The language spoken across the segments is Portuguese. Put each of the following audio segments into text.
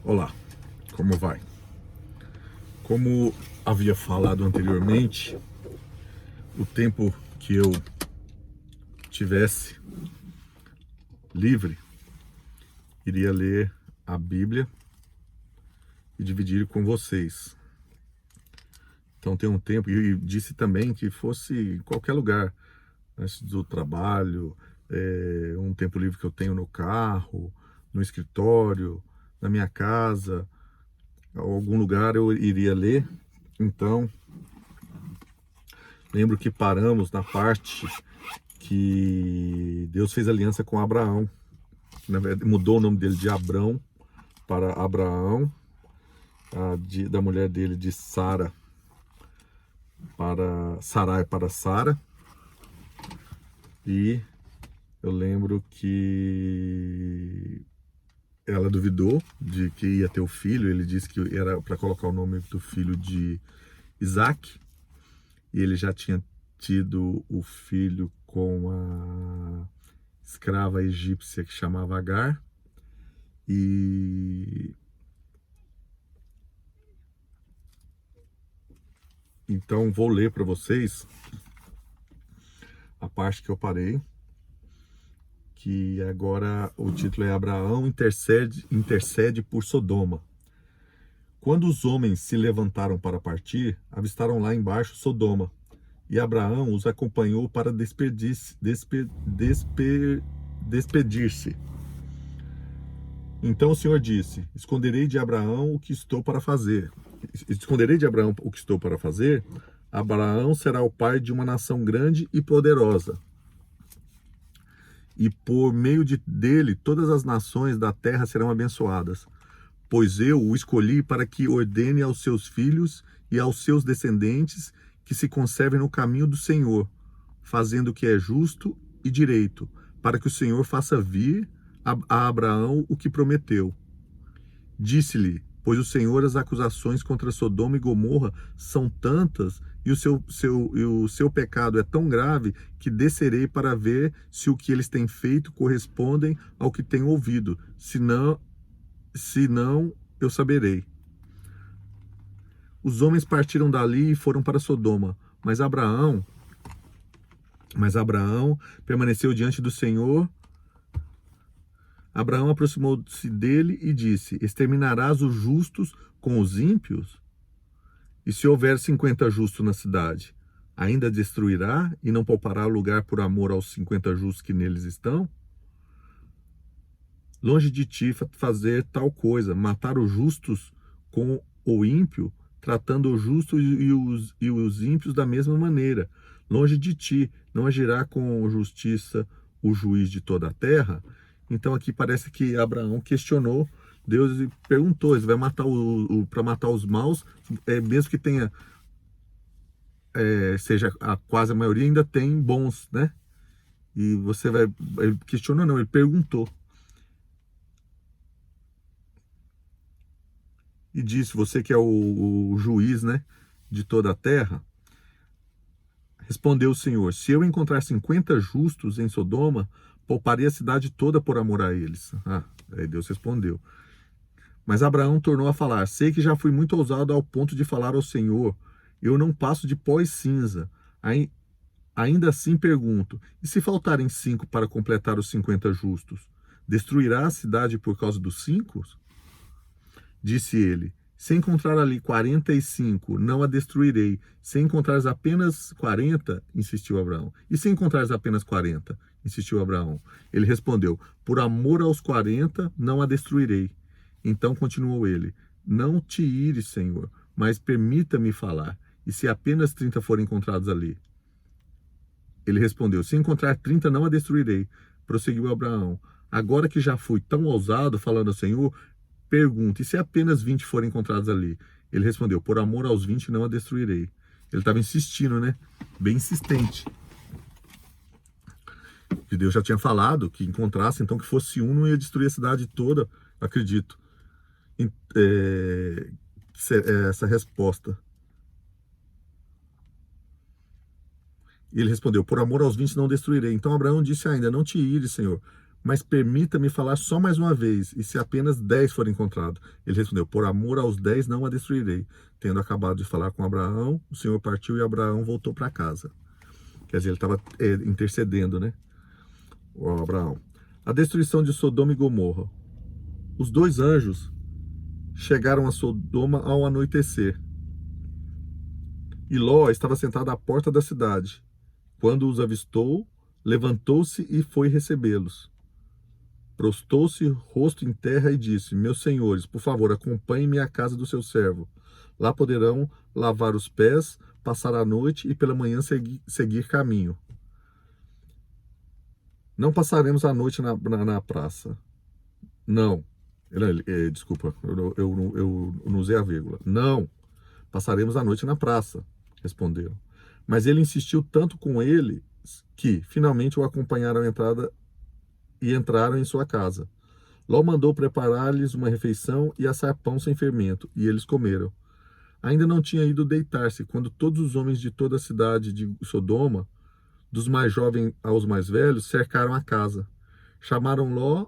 Olá, como vai? Como havia falado anteriormente, o tempo que eu tivesse livre, iria ler a Bíblia e dividir com vocês. Então tem um tempo, e disse também que fosse em qualquer lugar, antes do trabalho, um tempo livre que eu tenho no carro, no escritório, na minha casa, algum lugar eu iria ler. Então, lembro que paramos na parte que Deus fez aliança com Abraão. Na verdade, mudou o nome dele de Abrão para Abraão, da mulher dele de Sara para Sarai para Sara. E eu lembro que ela duvidou de que ia ter o filho. Ele disse que era para colocar o nome do filho de Isaac. E ele já tinha tido o filho com a escrava egípcia que chamava Agar. E então vou ler para vocês a parte que eu parei, que agora o título é Abraão intercede por Sodoma. Quando os homens se levantaram para partir, avistaram lá embaixo Sodoma, e Abraão os acompanhou para despedir-se. Então o Senhor disse: esconderei de Abraão o que estou para fazer. Abraão será o pai de uma nação grande e poderosa. E por meio dele, todas as nações da terra serão abençoadas. Pois eu o escolhi para que ordene aos seus filhos e aos seus descendentes que se conservem no caminho do Senhor, fazendo o que é justo e direito, para que o Senhor faça vir a Abraão o que prometeu. Disse-lhe, pois o Senhor, as acusações contra Sodoma e Gomorra são tantas, e o seu pecado é tão grave, que descerei para ver se o que eles têm feito correspondem ao que tenho ouvido. Se não, eu saberei. Os homens partiram dali e foram para Sodoma, mas Abraão permaneceu diante do Senhor. Abraão aproximou-se dele e disse: exterminarás os justos com os ímpios? E se houver 50 justos na cidade, ainda destruirá e não poupará lugar por amor aos 50 justos que neles estão? Longe de ti fazer tal coisa, matar os justos com o ímpio, tratando os justos e os ímpios da mesma maneira. Longe de ti, não agirá com justiça o juiz de toda a terra? Então aqui parece que Abraão questionou Deus e perguntou: ele vai matar para matar os maus, mesmo que tenha, seja quase a maioria, ainda tem bons, né? E você vai, ele questionou não, ele perguntou. E disse: você que é o juiz, né, de toda a terra. Respondeu o Senhor: se eu encontrar 50 justos em Sodoma, pouparei a cidade toda por amor a eles. Aí Deus respondeu. Mas Abraão tornou a falar: sei que já fui muito ousado ao ponto de falar ao Senhor. Eu não passo de pó e cinza. Ainda assim pergunto: e se faltarem 5 para completar os 50 justos? Destruirá a cidade por causa dos 5? Disse ele: se encontrar ali 45, não a destruirei. Se encontrares apenas 40, insistiu Abraão. E se encontrares apenas 40, insistiu Abraão. Ele respondeu: por amor aos 40, não a destruirei. Então continuou ele: não te ires, Senhor, mas permita-me falar. E se apenas 30 forem encontrados ali? Ele respondeu: se encontrar 30, não a destruirei. Prosseguiu Abraão: agora que já fui tão ousado falando ao Senhor, pergunta: e se apenas 20 forem encontrados ali? Ele respondeu: por amor aos 20, não a destruirei. Ele estava insistindo, né? Bem insistente. Que Deus já tinha falado que encontrasse, então que fosse um, não ia destruir a cidade toda, acredito. Essa resposta. Ele respondeu: por amor aos 20 não destruirei. Então Abraão disse ainda: não te ires, Senhor, mas permita-me falar só mais uma vez, e se apenas 10 forem encontrados? Ele respondeu, por amor aos 10 não a destruirei. Tendo acabado de falar com Abraão, o Senhor partiu e Abraão voltou para casa. Quer dizer, ele estava intercedendo, né? O Abraão. A destruição de Sodoma e Gomorra. Os dois anjos chegaram a Sodoma ao anoitecer. E Ló estava sentado à porta da cidade. Quando os avistou, levantou-se e foi recebê-los. Prostou-se rosto em terra e disse, meus senhores, por favor, acompanhem-me à casa do seu servo. Lá poderão lavar os pés, passar a noite e pela manhã seguir caminho. Não passaremos a noite na praça. Não. Desculpa, eu não usei a vírgula. Não. Passaremos a noite na praça, responderam. Mas ele insistiu tanto com ele que, finalmente, o acompanharam à entrada e entraram em sua casa. Ló mandou preparar-lhes uma refeição e assar pão sem fermento, e eles comeram. Ainda não tinha ido deitar-se, quando todos os homens de toda a cidade de Sodoma, dos mais jovens aos mais velhos, cercaram a casa. Chamaram Ló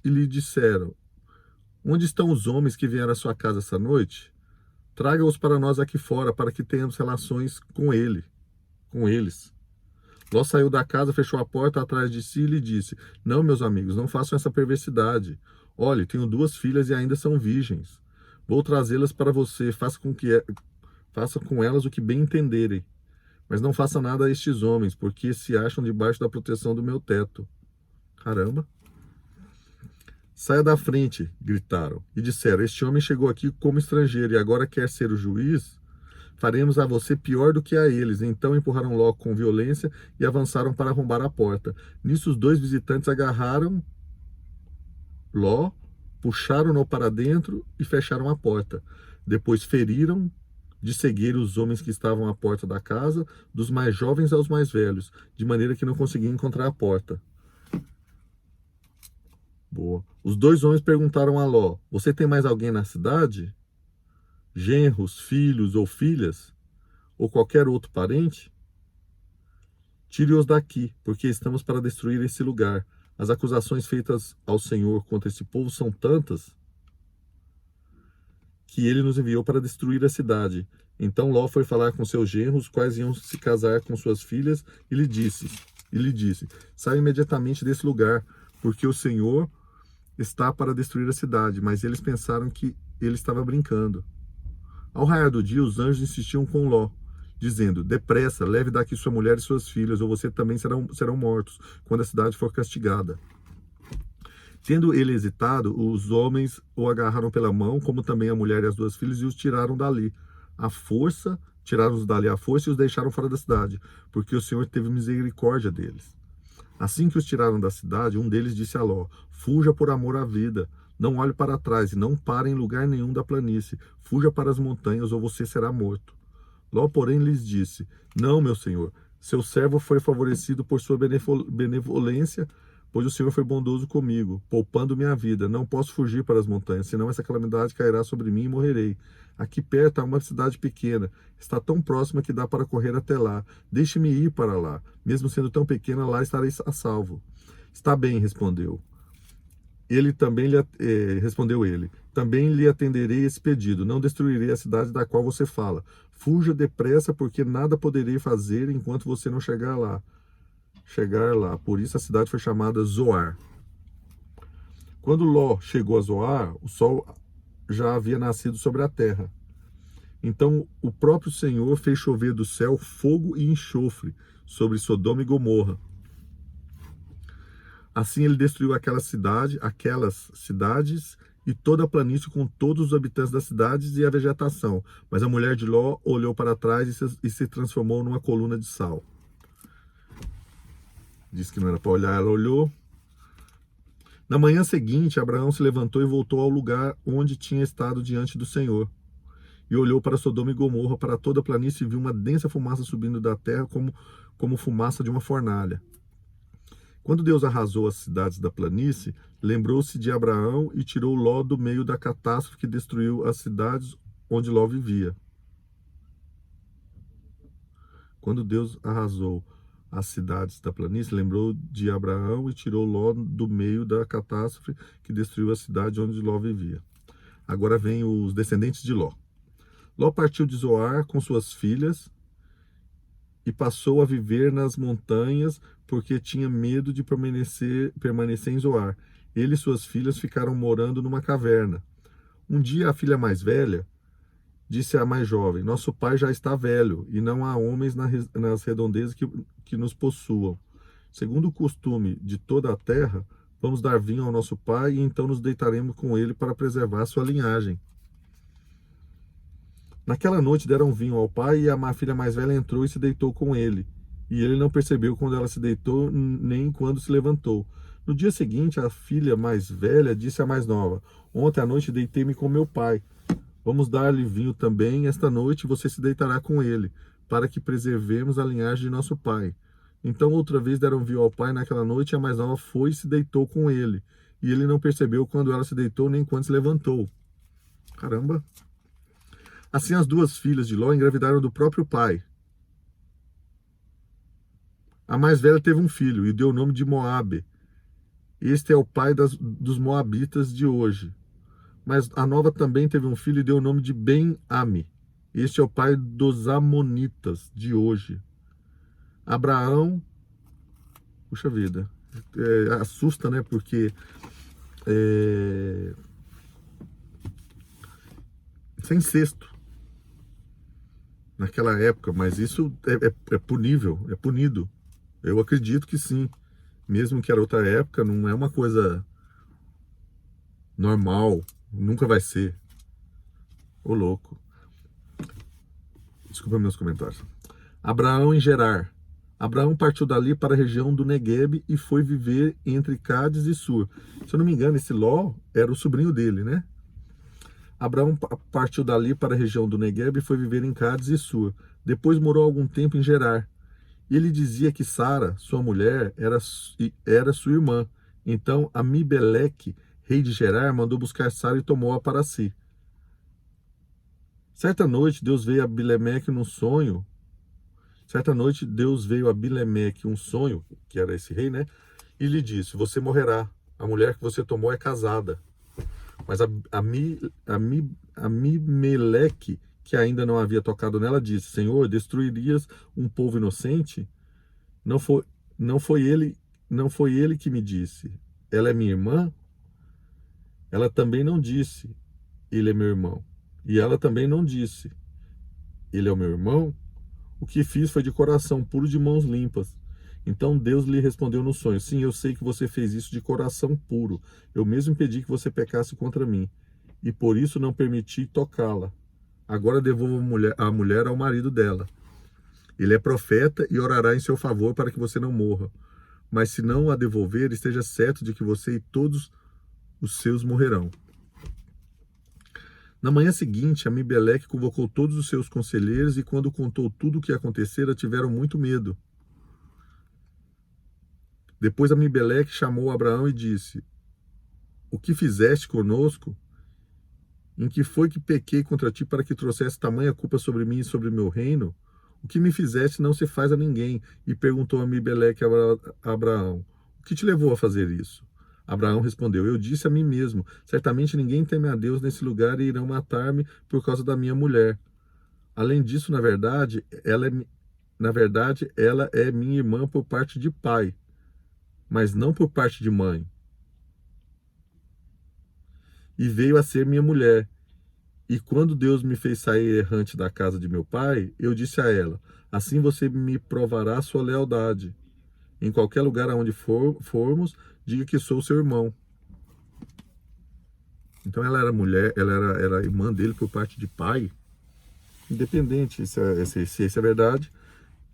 e lhe disseram, onde estão os homens que vieram à sua casa essa noite? Traga-os para nós aqui fora, para que tenhamos relações com eles. Ló saiu da casa, fechou a porta atrás de si e lhe disse, não, meus amigos, não façam essa perversidade. Olhe, tenho 2 filhas e ainda são virgens. Vou trazê-las para você, faça com elas o que bem entenderem. Mas não faça nada a estes homens, porque se acham debaixo da proteção do meu teto. Caramba! Saia da frente, gritaram, e disseram, este homem chegou aqui como estrangeiro e agora quer ser o juiz? Faremos a você pior do que a eles. Então empurraram Ló com violência e avançaram para arrombar a porta. Nisso os 2 visitantes agarraram Ló, puxaram-no para dentro e fecharam a porta. Depois feriram de cegueira os homens que estavam à porta da casa, dos mais jovens aos mais velhos, de maneira que não conseguiam encontrar a porta. Boa. Os 2 homens perguntaram a Ló, você tem mais alguém na cidade? Genros, filhos ou filhas? Ou qualquer outro parente? Tire-os daqui, porque estamos para destruir esse lugar. As acusações feitas ao Senhor contra esse povo são tantas que ele nos enviou para destruir a cidade. Então Ló foi falar com seus genros, quais iam se casar com suas filhas, e lhe disse, saia imediatamente desse lugar, porque o Senhor está para destruir a cidade. Mas eles pensaram que ele estava brincando. Ao raiar do dia, os anjos insistiam com Ló, dizendo, depressa, leve daqui sua mulher e suas filhas, ou você também serão mortos, quando a cidade for castigada. Tendo ele hesitado, os homens o agarraram pela mão, como também a mulher e as 2 filhas, e os tiraram dali. Tiraram-os dali à força e os deixaram fora da cidade, porque o Senhor teve misericórdia deles. Assim que os tiraram da cidade, um deles disse a Ló, fuja por amor à vida. Não olhe para trás e não pare em lugar nenhum da planície. Fuja para as montanhas ou você será morto. Ló, porém, lhes disse, não, meu senhor, seu servo foi favorecido por sua benevolência, pois o Senhor foi bondoso comigo, poupando minha vida. Não posso fugir para as montanhas, senão essa calamidade cairá sobre mim e morrerei. Aqui perto há uma cidade pequena, está tão próxima que dá para correr até lá. Deixe-me ir para lá, mesmo sendo tão pequena, lá estarei a salvo. Está bem, respondeu ele. Também lhe atenderei esse pedido. Não destruirei a cidade da qual você fala. Fuja depressa, porque nada poderei fazer enquanto você não chegar lá. Por isso a cidade foi chamada Zoar. Quando Ló chegou a Zoar, o sol já havia nascido sobre a terra. Então o próprio Senhor fez chover do céu fogo e enxofre sobre Sodoma e Gomorra. Assim ele destruiu aquelas cidades e toda a planície com todos os habitantes das cidades e a vegetação. Mas a mulher de Ló olhou para trás e se transformou numa coluna de sal. Disse que não era para olhar, ela olhou. Na manhã seguinte, Abraão se levantou e voltou ao lugar onde tinha estado diante do Senhor. E olhou para Sodoma e Gomorra, para toda a planície, e viu uma densa fumaça subindo da terra como fumaça de uma fornalha. Quando Deus arrasou as cidades da planície, lembrou-se de Abraão e tirou Ló do meio da catástrofe que destruiu as cidades onde Ló vivia. Quando Deus arrasou as cidades da planície, lembrou de Abraão e tirou Ló do meio da catástrofe que destruiu a cidade onde Ló vivia. Agora vem os descendentes de Ló. Ló partiu de Zoar com suas filhas e passou a viver nas montanhas porque tinha medo de permanecer em Zoar. Ele e suas filhas ficaram morando numa caverna. Um dia a filha mais velha disse à mais jovem: Nosso pai já está velho e não há homens nas redondezas que nos possuam. Segundo o costume de toda a terra, vamos dar vinho ao nosso pai e então nos deitaremos com ele para preservar sua linhagem. Naquela noite deram vinho ao pai e a filha mais velha entrou e se deitou com ele. E ele não percebeu quando ela se deitou nem quando se levantou. No dia seguinte, a filha mais velha disse à mais nova: Ontem à noite deitei-me com meu pai. Vamos dar-lhe vinho também. Esta noite você se deitará com ele, para que preservemos a linhagem de nosso pai. Então outra vez deram vinho ao pai naquela noite e a mais nova foi e se deitou com ele. E ele não percebeu quando ela se deitou nem quando se levantou. Caramba! Assim as duas filhas de Ló engravidaram do próprio pai. A mais velha teve um filho e deu o nome de Moabe. Este é o pai dos moabitas de hoje. Mas a nova também teve um filho e deu o nome de Ben-Ami. Este é o pai dos amonitas de hoje. Abraão, puxa vida, assusta, né? Porque isso é incesto naquela época, mas isso é punível, é punido. Eu acredito que sim. Mesmo que era outra época, não é uma coisa normal, nunca vai ser. Ô louco. Desculpa meus comentários. Abraão em Gerar. Abraão partiu dali para a região do Neguebe e foi viver entre Cádiz e Sur. Se eu não me engano, esse Ló era o sobrinho dele, né? Abraão partiu dali para a região do Neguebe e foi viver em Cádiz e Sur. Depois morou algum tempo em Gerar. E ele dizia que Sara, sua mulher, era sua irmã. Então Amibeleque, rei de Gerar, mandou buscar Sara e tomou-a para si. Certa noite, Deus veio a Abilemeque num sonho. Certa noite, Deus veio a Abilemeque um sonho, que era esse rei, né? E lhe disse: Você morrerá. A mulher que você tomou é casada. Mas Amimeleque, que ainda não havia tocado nela, disse: Senhor, destruirias um povo inocente? Não foi ele que me disse: Ela é minha irmã? Ela também não disse: Ele é meu irmão. E ela também não disse: Ele é o meu irmão? O que fiz foi de coração puro, de mãos limpas. Então Deus lhe respondeu no sonho: Sim, eu sei que você fez isso de coração puro. Eu mesmo impedi que você pecasse contra mim, e por isso não permiti tocá-la. Agora devolva a mulher ao marido dela. Ele é profeta e orará em seu favor para que você não morra. Mas se não a devolver, esteja certo de que você e todos os seus morrerão. Na manhã seguinte, Amibeleque convocou todos os seus conselheiros e, quando contou tudo o que acontecera, tiveram muito medo. Depois Amibeleque chamou Abraão e disse: O que fizeste conosco? Em que foi que pequei contra ti para que trouxesse tamanha culpa sobre mim e sobre meu reino? O que me fizeste não se faz a ninguém. E perguntou Amibeleque a Abraão: O que te levou a fazer isso? Abraão respondeu: Eu disse a mim mesmo: Certamente ninguém teme a Deus nesse lugar e irão matar-me por causa da minha mulher. Além disso, ela é minha irmã por parte de pai, mas não por parte de mãe. E veio a ser minha mulher. E quando Deus me fez sair errante da casa de meu pai, eu disse a ela: Assim você me provará sua lealdade. Em qualquer lugar aonde formos, diga que sou seu irmão. Então ela era mulher, era irmã dele por parte de pai. Independente se isso é verdade,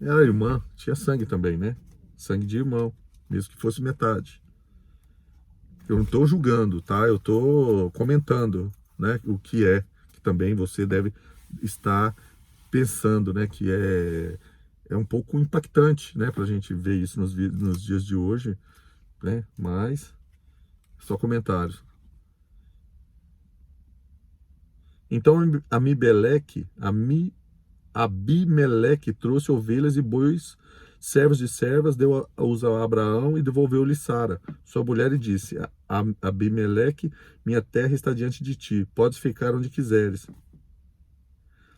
era irmã, tinha sangue também, né? Sangue de irmão, mesmo que fosse metade. Eu não estou julgando, tá? Eu estou comentando, né? O que também você deve estar pensando, né? Que é um pouco impactante, né? Para a gente ver isso nos dias de hoje, né? Mas só comentários. Então Abimeleque trouxe ovelhas e bois servos e servas, deu-os a Abraão e devolveu-lhe Sara, sua mulher, e disse: Abimeleque, minha terra está diante de ti, podes ficar onde quiseres.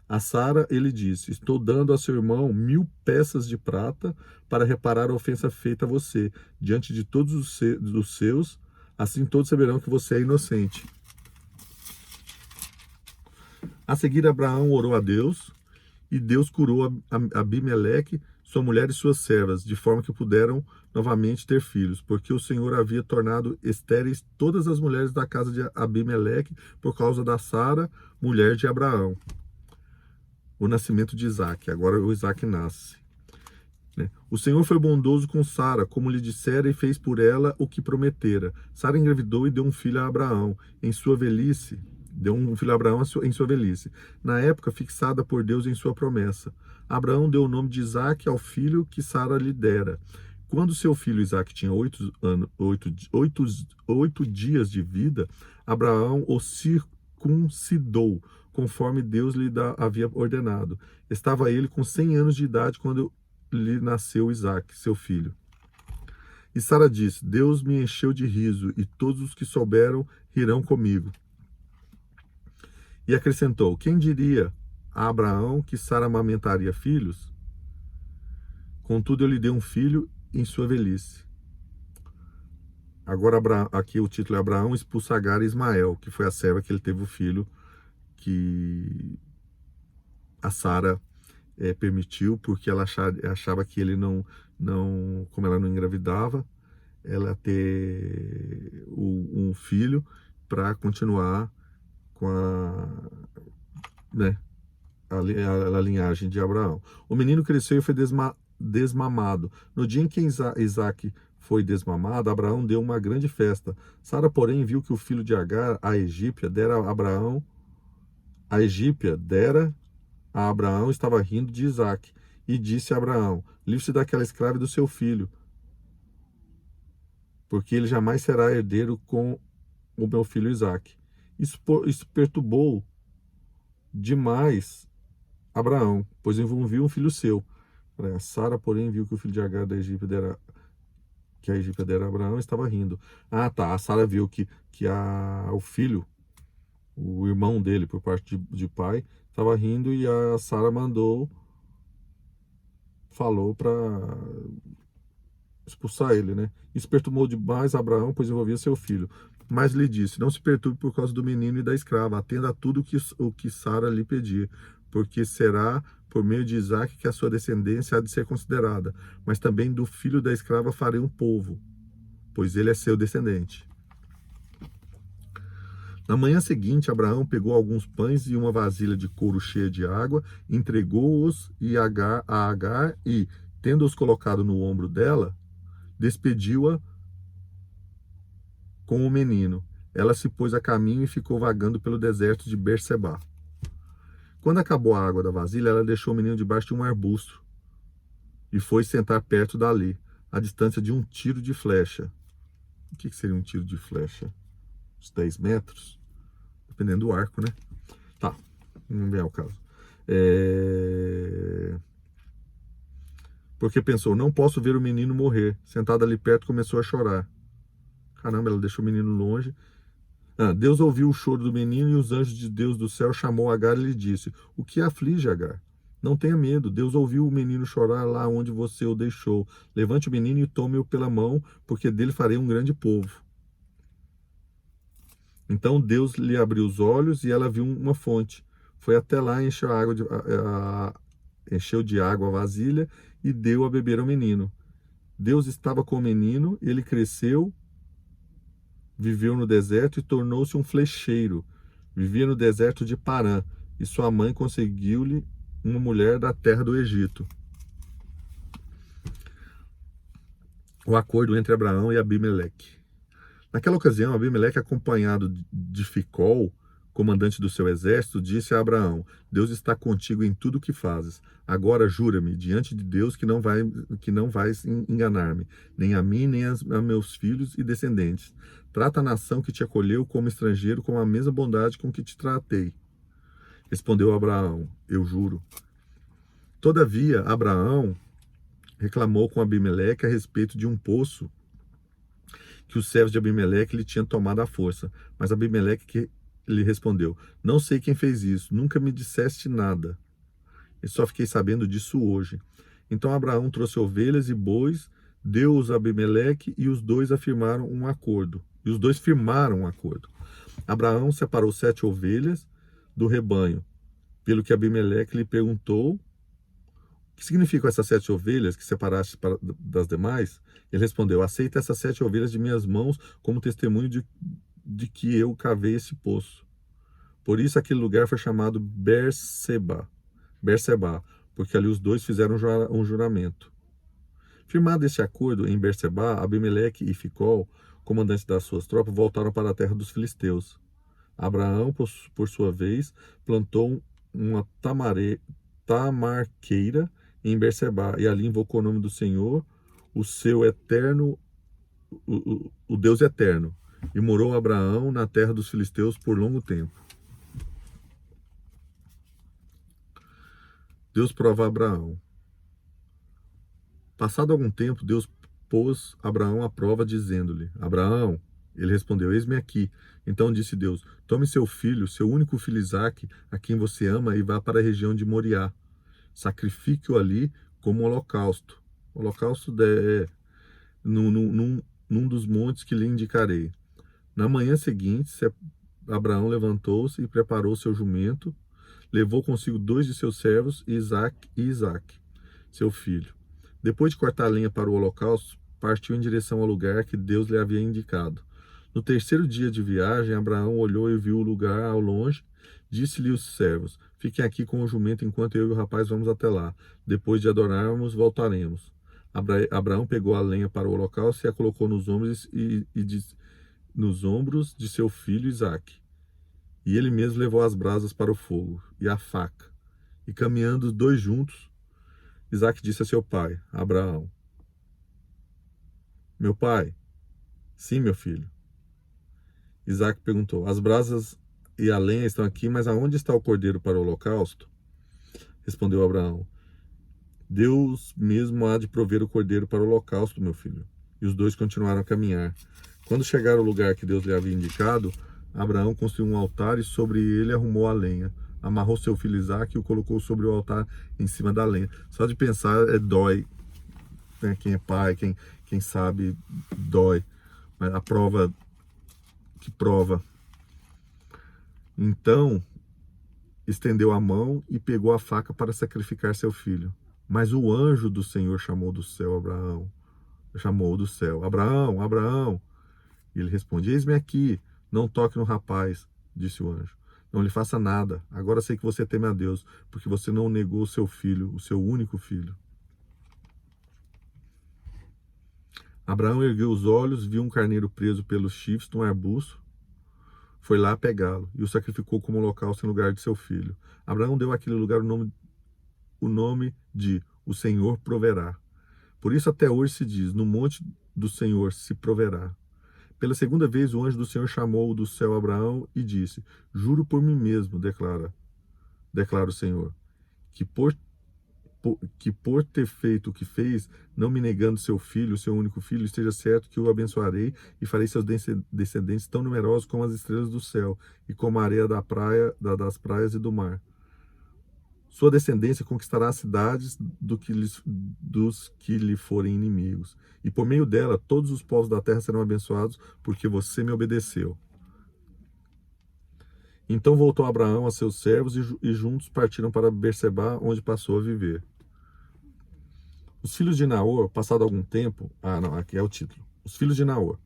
A Sara ele disse: estou dando a seu irmão 1000 peças de prata para reparar a ofensa feita a você, diante de todos os seus, assim todos saberão que você é inocente. A seguir, Abraão orou a Deus, e Deus curou Abimeleque, sua mulher e suas servas, de forma que puderam novamente ter filhos, porque o Senhor havia tornado estéreis todas as mulheres da casa de Abimeleque por causa da Sara, mulher de Abraão. O nascimento de Isaac. Agora o Isaac nasce. O Senhor foi bondoso com Sara, como lhe dissera, e fez por ela o que prometera. Sara engravidou e deu um filho a Abraão em sua velhice. Deu um filho a Abraão em sua velhice, na época fixada por Deus em sua promessa. Abraão deu o nome de Isaac ao filho que Sara lhe dera. Quando seu filho Isaac tinha 8 dias de vida, Abraão o circuncidou, conforme Deus lhe havia ordenado. Estava ele com 100 anos de idade quando lhe nasceu Isaac, seu filho. E Sara disse: Deus me encheu de riso, e todos os que souberam rirão comigo. E acrescentou: quem diria a Abraão que Sara amamentaria filhos? Contudo, eu lhe dei um filho em sua velhice. Agora, aqui o título é: Abraão expulsa Agar e Ismael, que foi a serva que ele teve o filho que a Sara permitiu, porque ela achava que ele não, como ela não engravidava, ela ter um filho para continuar com a linhagem de Abraão. O menino cresceu e foi desmamado. No dia em que Isaac foi desmamado, Abraão deu uma grande festa. Sara, porém, viu que o filho de Agar, a egípcia, dera a Abraão, estava rindo de Isaac, e disse a Abraão: livre-se daquela escrava e do seu filho, porque ele jamais será herdeiro com o meu filho Isaac. Isso perturbou demais Abraão, pois envolvia um filho seu. Sara, porém, viu que o filho de Agar que a egípcia dera a Abraão, estava rindo. Ah, tá. A Sara viu que o filho, o irmão dele, por parte de pai, estava rindo, e a Sara falou para expulsar ele, né? Isso perturbou demais Abraão, pois envolvia seu filho. Mas lhe disse: não se perturbe por causa do menino e da escrava, atenda a tudo o que Sara lhe pedir, porque será por meio de Isaac que a sua descendência há de ser considerada, mas também do filho da escrava farei um povo, pois ele é seu descendente. Na manhã seguinte, Abraão pegou alguns pães e uma vasilha de couro cheia de água, entregou-os a Agar e, tendo-os colocado no ombro dela, despediu-a com o menino. Ela se pôs a caminho e ficou vagando pelo deserto de Berseba. Quando acabou a água da vasilha, ela deixou o menino debaixo de um arbusto e foi sentar perto dali, à distância de um tiro de flecha. O que seria um tiro de flecha? Uns 10 metros? Dependendo do arco, né? Tá, não é o caso. Porque pensou: não posso ver o menino morrer. Sentada ali perto, começou a chorar. Caramba, ela deixou o menino longe. Deus ouviu o choro do menino, e os anjos de Deus do céu chamou Agar e lhe disse: o que aflige, Agar? Não tenha medo, Deus ouviu o menino chorar lá onde você o deixou. Levante o menino e tome-o pela mão, porque dele farei um grande povo. Então Deus lhe abriu os olhos e ela viu uma fonte. Foi até lá, encheu de água a vasilha e deu a beber ao menino. Deus estava com o menino, ele cresceu, viveu no deserto e tornou-se um flecheiro. Vivia no deserto de Parã, e sua mãe conseguiu-lhe uma mulher da terra do Egito. O acordo entre Abraão e Abimeleque. Naquela ocasião, Abimeleque, acompanhado de Ficol, comandante do seu exército, disse a Abraão: Deus está contigo em tudo o que fazes. Agora jura-me diante de Deus que não vais enganar-me, nem a mim, nem a meus filhos e descendentes. Trata a nação que te acolheu como estrangeiro com a mesma bondade com que te tratei. Respondeu Abraão: eu juro. Todavia, Abraão reclamou com Abimeleque a respeito de um poço que os servos de Abimeleque lhe tinham tomado à força. Mas Abimeleque lhe respondeu: Não sei quem fez isso, nunca me disseste nada. Eu só fiquei sabendo disso hoje. Então Abraão trouxe ovelhas e bois, deu-os a Abimeleque e os dois afirmaram um acordo. E os dois firmaram um acordo. Abraão separou 7 ovelhas do rebanho, pelo que Abimeleque lhe perguntou: O que significam essas 7 ovelhas que separaste das demais? Ele respondeu: Aceita essas 7 ovelhas de minhas mãos como testemunho de que eu cavei esse poço. Por isso aquele lugar foi chamado Berseba, porque ali os dois fizeram um juramento. Firmado esse acordo em Berseba, Abimeleque e Ficol, comandantes das suas tropas, voltaram para a terra dos filisteus. Abraão, por sua vez, plantou uma tamarqueira em Berseba, e ali invocou o nome do Senhor, o seu eterno, o Deus eterno. E morou Abraão na terra dos filisteus por longo tempo. Deus prova a Abraão. Passado algum tempo, Deus pôs Abraão à prova, dizendo-lhe: Abraão, ele respondeu: Eis-me aqui. Então disse Deus: Tome seu filho, seu único filho Isaque, a quem você ama, e vá para a região de Moriá. Sacrifique-o ali como holocausto. Holocausto num dos montes que lhe indicarei. Na manhã seguinte, Abraão levantou-se e preparou seu jumento, levou consigo 2 de seus servos, Isaque, seu filho. Depois de cortar a lenha para o holocausto, partiu em direção ao lugar que Deus lhe havia indicado. No 3º dia de viagem, Abraão olhou e viu o lugar ao longe. Disse-lhe os servos: Fiquem aqui com o jumento enquanto eu e o rapaz vamos até lá. Depois de adorarmos, voltaremos. Abraão pegou a lenha para o holocausto e a colocou nos ombros de seu filho Isaque. E ele mesmo levou as brasas para o fogo e a faca. E caminhando os dois juntos, Isaque disse a seu pai, Abraão: Meu pai? Sim, meu filho. Isaque perguntou: As brasas e a lenha estão aqui, mas aonde está o cordeiro para o holocausto? Respondeu Abraão: Deus mesmo há de prover o cordeiro para o holocausto, meu filho. E os dois continuaram a caminhar. Quando chegaram ao lugar que Deus lhe havia indicado, Abraão construiu um altar e sobre ele arrumou a lenha. Amarrou seu filho Isaque e o colocou sobre o altar em cima da lenha. Só de pensar dói. Né? Quem é pai, quem sabe, dói. Mas a prova que prova. Então, estendeu a mão e pegou a faca para sacrificar seu filho. Mas o anjo do Senhor chamou do céu Abraão. Chamou do céu: Abraão, Abraão. E ele responde: Eis-me aqui. Não toque no rapaz, disse o anjo. Não lhe faça nada. Agora sei que você teme a Deus, porque você não negou o seu filho, o seu único filho. Abraão ergueu os olhos, viu um carneiro preso pelos chifres num arbusto, foi lá pegá-lo e o sacrificou como holocausto em lugar de seu filho. Abraão deu àquele lugar o nome de O Senhor Proverá. Por isso até hoje se diz: No monte do Senhor se proverá. Pela segunda vez o anjo do Senhor chamou do céu Abraão e disse: Juro por mim mesmo, declara o Senhor, que por ter feito o que fez, não me negando seu filho, seu único filho, esteja certo que o abençoarei e farei seus descendentes tão numerosos como as estrelas do céu e como a areia das praias e do mar. Sua descendência conquistará as cidades dos que lhe forem inimigos. E por meio dela, todos os povos da terra serão abençoados, porque você me obedeceu. Então voltou Abraão a seus servos e juntos partiram para Berseba, onde passou a viver. Os filhos de Naor, passado algum tempo... aqui é o título. Os filhos de Naor.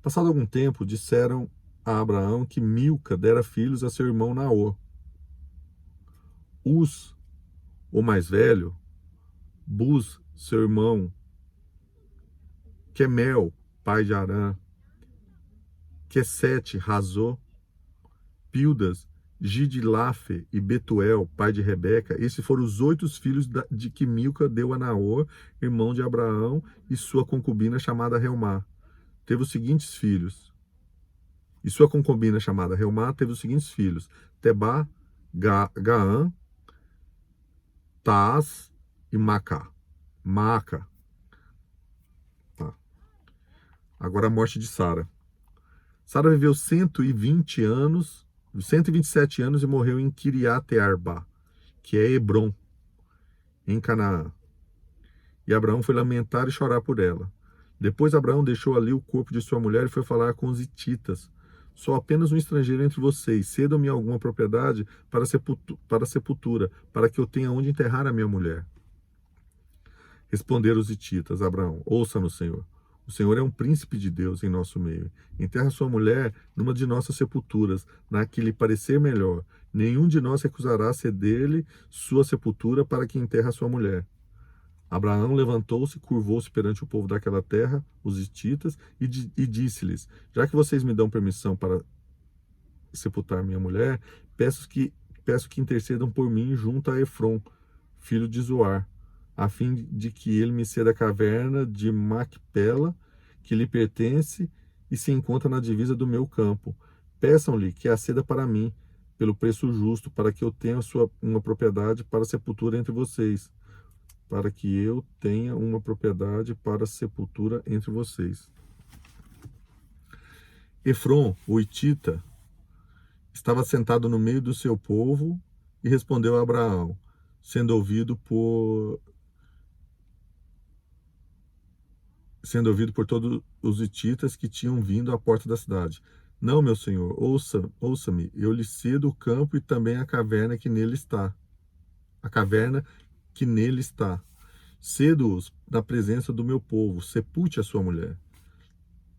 Passado algum tempo, disseram a Abraão que Milca dera filhos a seu irmão Naor. Uz, o mais velho, Buz, seu irmão, Quemel, pai de Arã, Quesete, Razô, Pildas, Gidilafe e Betuel, pai de Rebeca. Esses foram os 8 filhos de que Milca deu a Naor, irmão de Abraão, e sua concubina chamada Reumá. Teve os seguintes filhos. E sua concubina chamada Reumá teve os seguintes filhos: Tebá, Gaã, Taás e Macá. Maaca. Tá. Agora a morte de Sara. Sara viveu 127 anos e morreu em Kiriat-Arba, que é Hebrom, em Canaã. E Abraão foi lamentar e chorar por ela. Depois Abraão deixou ali o corpo de sua mulher e foi falar com os hititas. Sou apenas um estrangeiro entre vocês. Cedam-me alguma propriedade para a sepultura, para que eu tenha onde enterrar a minha mulher. Responderam os hititas a Abraão: Ouça-nos, Senhor. O Senhor é um príncipe de Deus em nosso meio. Enterra sua mulher numa de nossas sepulturas, na que lhe parecer melhor. Nenhum de nós recusará ceder-lhe sua sepultura para que enterre a sua mulher. Abraão levantou-se, curvou-se perante o povo daquela terra, os hititas, e disse-lhes: Já que vocês me dão permissão para sepultar minha mulher, peço que intercedam por mim junto a Efron, filho de Zoar, a fim de que ele me ceda a caverna de Macpela, que lhe pertence e se encontra na divisa do meu campo. Peçam-lhe que a ceda para mim, pelo preço justo, para que eu tenha uma propriedade para sepultura entre vocês. Para que eu tenha uma propriedade para sepultura entre vocês. Efron, o hitita, estava sentado no meio do seu povo e respondeu a Abraão, sendo ouvido por todos os hititas que tinham vindo à porta da cidade. Não, meu senhor, ouça-me, eu lhe cedo o campo e também a caverna que nele está. Cedo-os na presença do meu povo, sepulte a sua mulher.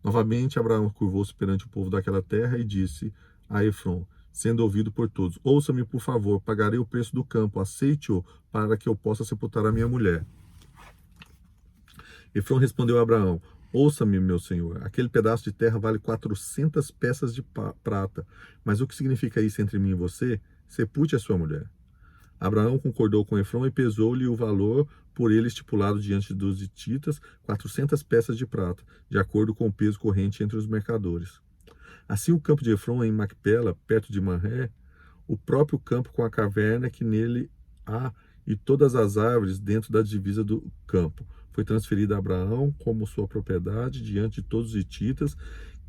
Novamente, Abraão curvou-se perante o povo daquela terra e disse a Efron, sendo ouvido por todos: Ouça-me, por favor, pagarei o preço do campo, aceite-o para que eu possa sepultar a minha mulher. Efron respondeu a Abraão: Ouça-me, meu senhor, aquele pedaço de terra vale 400 peças de prata. Mas o que significa isso entre mim e você? Sepulte a sua mulher. Abraão concordou com Efron e pesou-lhe o valor por ele estipulado diante dos hititas, 400 peças de prata, de acordo com o peso corrente entre os mercadores. Assim o campo de Efron em Macpela, perto de Manré, o próprio campo com a caverna que nele há e todas as árvores dentro da divisa do campo, foi transferida a Abraão como sua propriedade diante de todos os hititas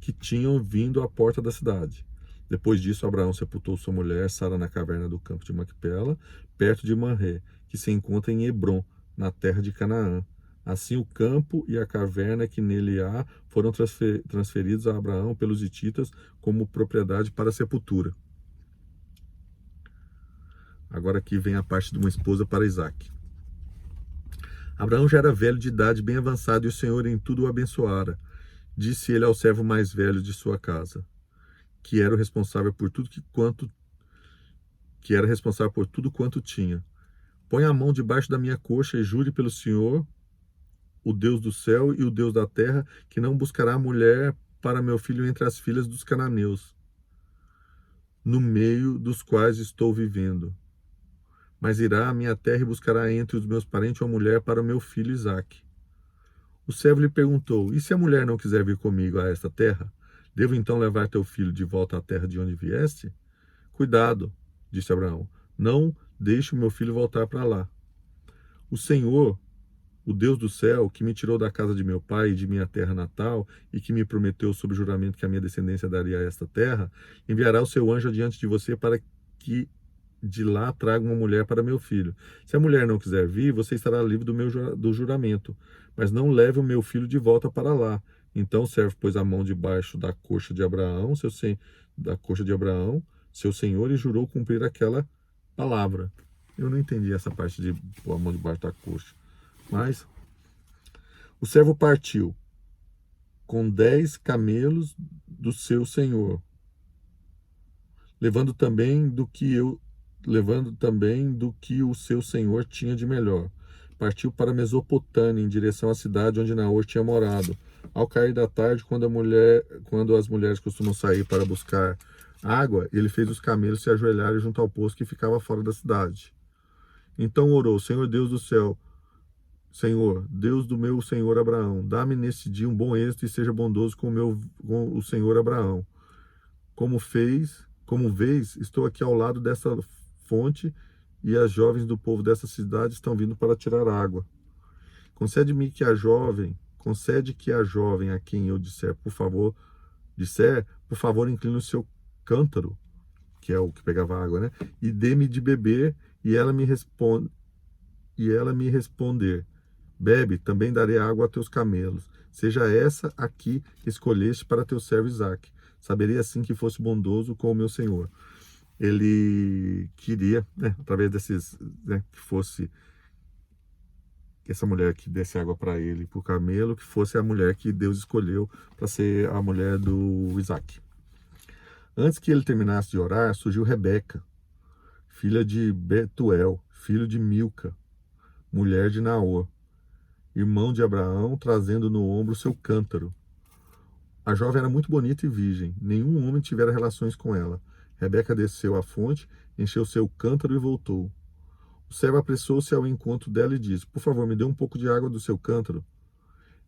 que tinham vindo à porta da cidade. Depois disso, Abraão sepultou sua mulher Sara na caverna do campo de Macpela, perto de Manré, que se encontra em Hebrom, na terra de Canaã. Assim o campo e a caverna que nele há foram transferidos a Abraão pelos hititas como propriedade para a sepultura. Agora aqui vem a parte de uma esposa para Isaac. Abraão já era velho de idade, bem avançado, e o Senhor em tudo o abençoara. Disse ele ao servo mais velho de sua casa, que era responsável por tudo quanto tinha: Põe a mão debaixo da minha coxa e jure pelo Senhor, o Deus do céu e o Deus da terra, que não buscará mulher para meu filho entre as filhas dos cananeus, no meio dos quais estou vivendo. Mas irá à minha terra e buscará entre os meus parentes uma mulher para o meu filho Isaque. O servo lhe perguntou: E se a mulher não quiser vir comigo a esta terra? Devo então levar teu filho de volta à terra de onde vieste? Cuidado, disse Abraão, não deixe o meu filho voltar para lá. O Senhor, o Deus do céu, que me tirou da casa de meu pai e de minha terra natal, e que me prometeu sob juramento que a minha descendência daria a esta terra, enviará o seu anjo adiante de você para que de lá traga uma mulher para meu filho. Se a mulher não quiser vir, você estará livre do juramento, mas não leve o meu filho de volta para lá. Então o servo pôs a mão debaixo da coxa de Abraão, seu senhor, e jurou cumprir aquela palavra. Eu não entendi essa parte de pôr a mão debaixo da coxa. Mas o servo partiu com 10 camelos do seu senhor, levando também do que o seu senhor tinha de melhor. Partiu para Mesopotâmia, em direção à cidade onde Naor tinha morado. Ao cair da tarde, quando as mulheres costumam sair para buscar água, ele fez os camelos se ajoelharem junto ao poço que ficava fora da cidade. Então orou: Senhor Deus do céu, Senhor, Deus do meu senhor Abraão, dá-me nesse dia um bom êxito e seja bondoso com o senhor Abraão. Como vês, estou aqui ao lado dessa fonte e as jovens do povo dessa cidade estão vindo para tirar água. concede que a jovem a quem eu disser, por favor, incline o seu cântaro, que é o que pegava água, né? E dê-me de beber, e ela me responder: bebe, também darei água a teus camelos. Seja essa aqui que escolheste para teu servo Isaque. Saberei assim que fosse bondoso com o meu senhor. Ele queria, né, através desses, né, que fosse essa mulher que desse água para ele, para o camelo, que fosse a mulher que Deus escolheu para ser a mulher do Isaque. Antes que ele terminasse de orar, surgiu Rebeca, filha de Betuel, filho de Milca, mulher de Naor, irmão de Abraão, trazendo no ombro seu cântaro. A jovem era muito bonita e virgem, nenhum homem tivera relações com ela. Rebeca desceu à fonte, encheu seu cântaro e voltou. O servo apressou-se ao encontro dela e disse: por favor, me dê um pouco de água do seu cântaro.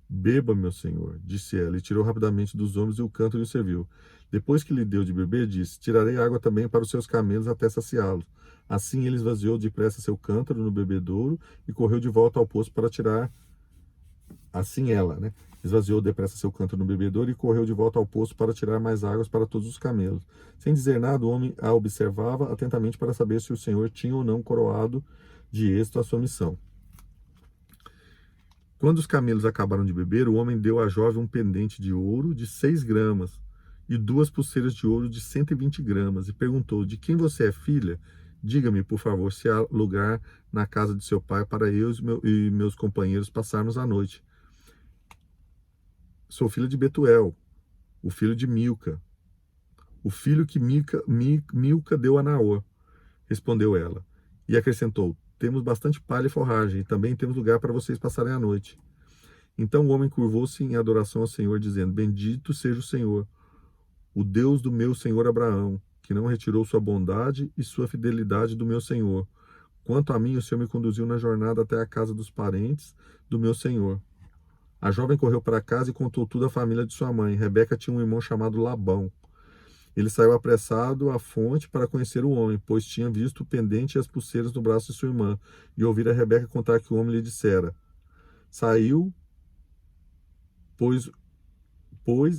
Beba, meu senhor, disse ela, e tirou rapidamente dos ombros o cântaro e o serviu. Depois que lhe deu de beber, disse: tirarei água também para os seus camelos até saciá-los. Assim ele esvaziou depressa seu cântaro no bebedouro e correu de volta ao poço para tirar. Assim ela, né? Esvaziou depressa seu cântaro no bebedouro e correu de volta ao poço para tirar mais águas para todos os camelos. Sem dizer nada, o homem a observava atentamente para saber se o senhor tinha ou não coroado de êxito a sua missão. Quando os camelos acabaram de beber, o homem deu à jovem um pendente de ouro de 6 gramas e 2 pulseiras de ouro de 120 gramas e perguntou: de quem você é filha? Diga-me, por favor, se há lugar na casa de seu pai para eu e meus companheiros passarmos a noite. Sou filha de Betuel, o filho de Milca, o filho que Milca deu a Naor, respondeu ela. E acrescentou: temos bastante palha e forragem, e também temos lugar para vocês passarem a noite. Então o homem curvou-se em adoração ao Senhor, dizendo: bendito seja o Senhor, o Deus do meu senhor Abraão, que não retirou sua bondade e sua fidelidade do meu senhor. Quanto a mim, o Senhor me conduziu na jornada até a casa dos parentes do meu senhor. A jovem correu para casa e contou tudo à família de sua mãe. Rebeca tinha um irmão chamado Labão. Ele saiu apressado à fonte para conhecer o homem, pois tinha visto o pendente e as pulseiras no braço de sua irmã, e ouvira Rebeca contar que o homem lhe dissera. Saiu, pois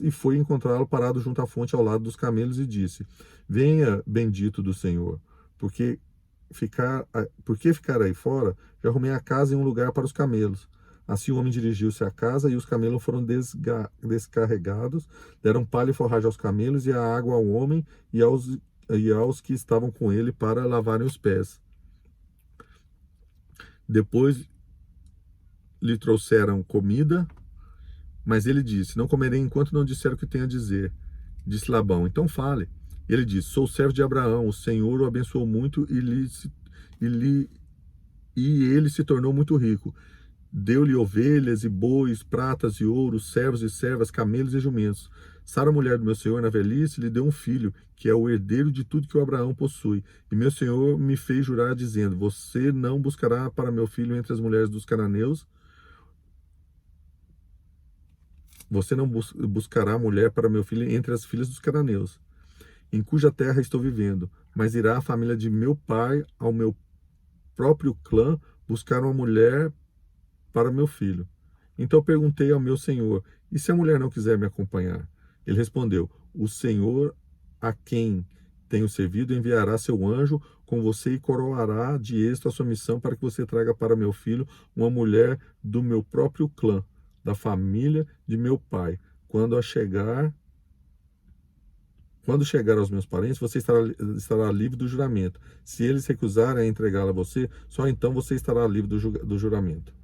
e foi encontrá-lo parado junto à fonte ao lado dos camelos e disse: venha, bendito do Senhor, porque ficar aí fora? Já arrumei a casa e um lugar para os camelos. Assim o homem dirigiu-se à casa e os camelos foram descarregados, deram palha e forragem aos camelos e a água ao homem e aos que estavam com ele para lavarem os pés. Depois lhe trouxeram comida, mas ele disse: não comerei enquanto não disser o que tenho a dizer. Disse Labão: então fale. Ele disse: sou servo de Abraão, o Senhor o abençoou muito e ele se tornou muito rico. Deu-lhe ovelhas e bois, pratas e ouro, servos e servas, camelos e jumentos. Sara, mulher do meu senhor, na velhice, lhe deu um filho, que é o herdeiro de tudo que o Abraão possui. E meu senhor me fez jurar, dizendo: você não buscará para meu filho entre as mulheres dos cananeus, você não buscará mulher para meu filho entre as filhas dos cananeus, em cuja terra estou vivendo, mas irá a família de meu pai ao meu próprio clã buscar uma mulher para meu filho. Então perguntei ao meu senhor: e se a mulher não quiser me acompanhar? Ele respondeu: o Senhor a quem tenho servido enviará seu anjo com você e coroará de êxito a sua missão para que você traga para meu filho uma mulher do meu próprio clã, da família de meu pai. Quando chegar aos meus parentes, você estará livre do juramento. Se eles recusarem a entregá-la a você, só então você estará livre do juramento.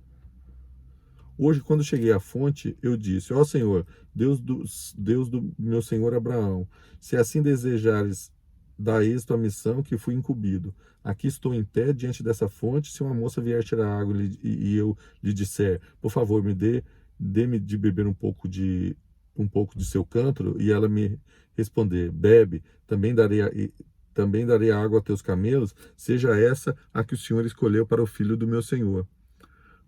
Hoje, quando cheguei à fonte, eu disse: ó Senhor, Deus do meu senhor Abraão, se assim desejares, dá êxito à missão que fui incumbido. Aqui estou em pé diante dessa fonte. Se uma moça vier tirar água e eu lhe disser: por favor, dê-me de beber um pouco de seu cântaro, e ela me responder: bebe, também darei água a teus camelos, seja essa a que o Senhor escolheu para o filho do meu senhor.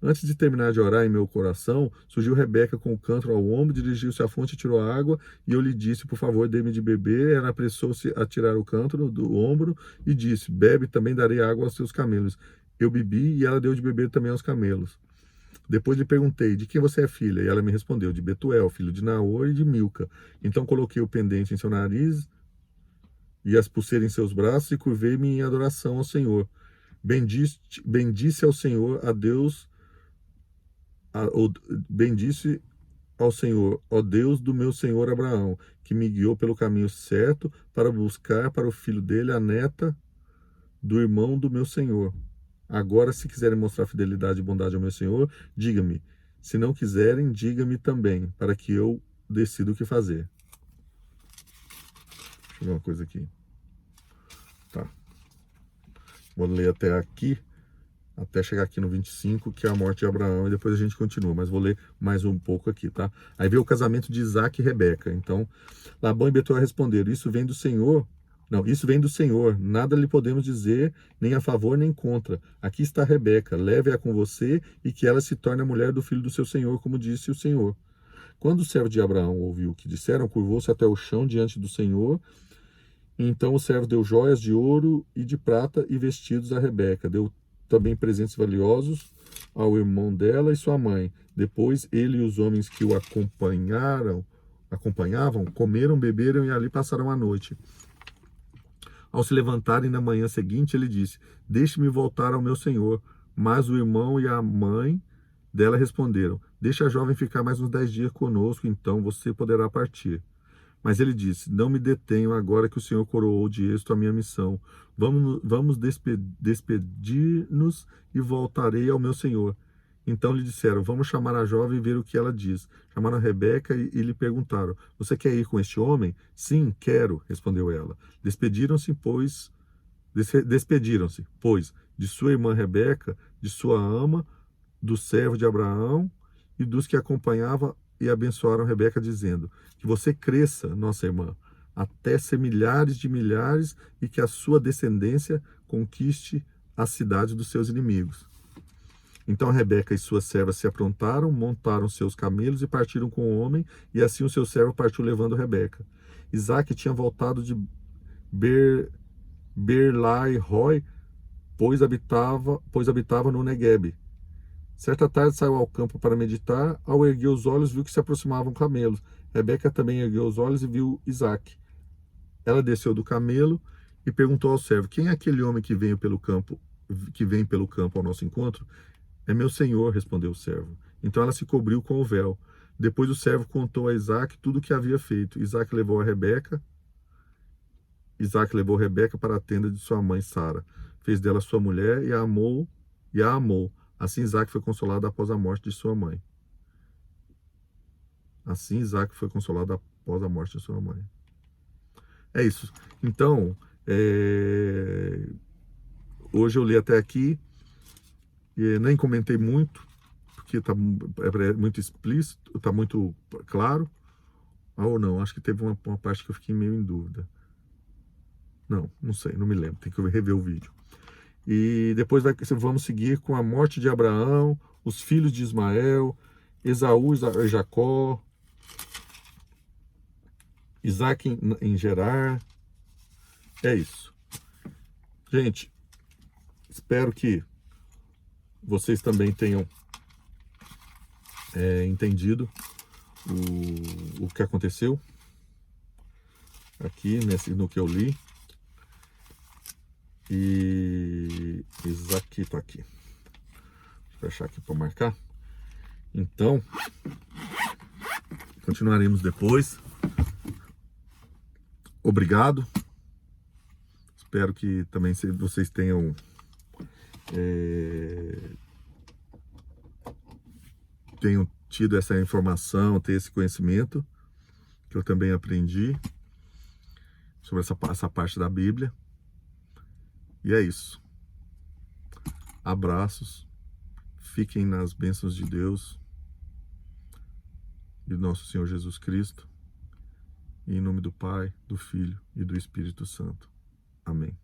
Antes de terminar de orar em meu coração, surgiu Rebeca com o cântaro ao ombro, dirigiu-se à fonte e tirou a água, e eu lhe disse: por favor, dê-me de beber. Ela apressou-se a tirar o cântaro do ombro e disse: bebe, também darei água aos seus camelos. Eu bebi e ela deu de beber também aos camelos. Depois lhe perguntei, de quem você é filha? E ela me respondeu, de Betuel, filho de Naor e de Milca. Então coloquei o pendente em seu nariz e as pulseiras em seus braços e curvei-me em adoração ao Senhor. Bendisse ao Senhor, a Deus, bendisse ao Senhor, ó Deus do meu senhor Abraão, que me guiou pelo caminho certo para buscar para o filho dele a neta do irmão do meu senhor. Agora, se quiserem mostrar fidelidade e bondade ao meu senhor, diga-me. Se não quiserem, diga-me também, para que eu decida o que fazer. Deixa eu ver uma coisa aqui. Tá. Vou ler até aqui, até chegar aqui no 25, que é a morte de Abraão, e depois a gente continua, mas vou ler mais um pouco aqui, tá? Aí veio o casamento de Isaac e Rebeca. Então, Labão e Betuel responderam, isso vem do Senhor. Não, isso vem do Senhor, nada lhe podemos dizer, nem a favor nem contra. Aqui está Rebeca, leve-a com você e que ela se torne a mulher do filho do seu senhor, como disse o Senhor. Quando o servo de Abraão ouviu o que disseram, curvou-se até o chão diante do Senhor. Então o servo deu joias de ouro e de prata e vestidos a Rebeca. Deu também presentes valiosos ao irmão dela e sua mãe. Depois ele e os homens que o acompanhavam, comeram, beberam e ali passaram a noite. Ao se levantarem na manhã seguinte, ele disse, deixe-me voltar ao meu senhor. Mas o irmão e a mãe dela responderam, deixe a jovem ficar mais uns 10 dias conosco, então você poderá partir. Mas ele disse, não me detenham agora que o Senhor coroou de êxito a minha missão. Vamos despedir-nos e voltarei ao meu senhor. Então lhe disseram, vamos chamar a jovem e ver o que ela diz. Chamaram a Rebeca e lhe perguntaram, você quer ir com este homem? Sim, quero, respondeu ela. Despediram-se, pois, de sua irmã Rebeca, de sua ama, do servo de Abraão e dos que acompanhavam e abençoaram Rebeca, dizendo, que você cresça, nossa irmã, até ser milhares de milhares e que a sua descendência conquiste a cidade dos seus inimigos. Então Rebeca e suas servas se aprontaram, montaram seus camelos e partiram com o homem, e assim o seu servo partiu levando Rebeca. Isaac tinha voltado de Beer-lahai-roi, pois habitava no Neguebe. Certa tarde saiu ao campo para meditar, ao erguer os olhos viu que se aproximavam camelos. Rebeca também ergueu os olhos e viu Isaac. Ela desceu do camelo e perguntou ao servo, quem é aquele homem que vem pelo campo ao nosso encontro? É meu senhor, respondeu o servo. Então ela se cobriu com o véu. Depois o servo contou a Isaac tudo o que havia feito. Isaac levou Rebeca para a tenda de sua mãe Sara. Fez dela sua mulher e a amou. Assim Isaac foi consolado após a morte de sua mãe. É isso. Então, hoje eu li até aqui e nem comentei muito, porque está muito explícito, está muito claro. Ou não, acho que teve uma parte que eu fiquei meio em dúvida. Não sei, não me lembro, tem que rever o vídeo. E depois vamos seguir com a morte de Abraão, os filhos de Ismael, Esaú e Jacó, Isaac em Gerar. É isso. Gente, espero que vocês também tenham entendido o que aconteceu aqui no que eu li. E Isaac está aqui. Deixa eu fechar aqui para marcar. Então, continuaremos depois. Obrigado. Espero que também vocês tenham tido essa informação, ter esse conhecimento que eu também aprendi sobre essa parte da Bíblia. E é isso. Abraços. Fiquem nas bênçãos de Deus e do nosso Senhor Jesus Cristo. E em nome do Pai, do Filho e do Espírito Santo. Amém.